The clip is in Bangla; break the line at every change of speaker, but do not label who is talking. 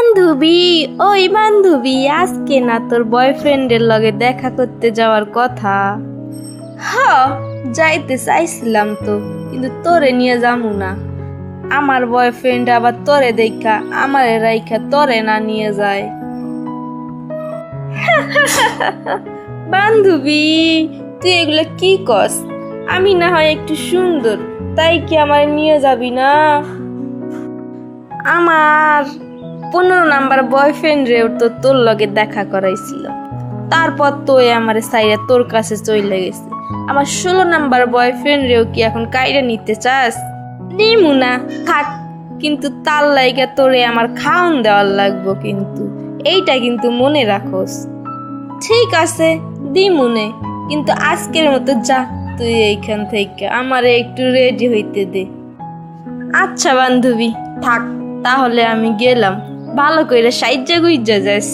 বান্ধবী, ওই বান্ধবী, আজকে না তোর বয়ফ্রেন্ডের লগে দেখা করতে যাওয়ার কথা? যাইতে চাইছিলাম তো, কিন্তু তোরে নিয়ে যামু না। আমার বয়ফ্রেন্ড আবার তোরে দেখা আমারে রাইখা তোরে না নিয়ে যায়। বান্ধবী, তুই এগুলো কি কস? আমি না হয় একটু সুন্দর, তাই কি আমার নিয়ে যাবি না? আমার 15 নাম্বার বয়ফ্রেন্ড রেও তো তোর লগে দেখা করাইছিল, তারপর তো আমার সাইরা তোর কাছে চলে গেছে। আমার 16 নাম্বার বয়ফ্রেন্ড রেও কি এখন কাইরা নিতে চাস? নিমু না, থাক। কিন্তু তার লাইগা তোরে আমার খাওন দেওয়ার লাগবো, কিন্তু এইটা কিন্তু মনে রাখোস। ঠিক আছে, দিমুনে, কিন্তু আজকের মতো যা তুই এইখান থেকে, আমারে একটু রেডি হইতে দে। আচ্ছা বান্ধবী, থাক, তাহলে আমি গেলাম। ভালো কইরা সাইজ্জা গুইজ্জা যাস।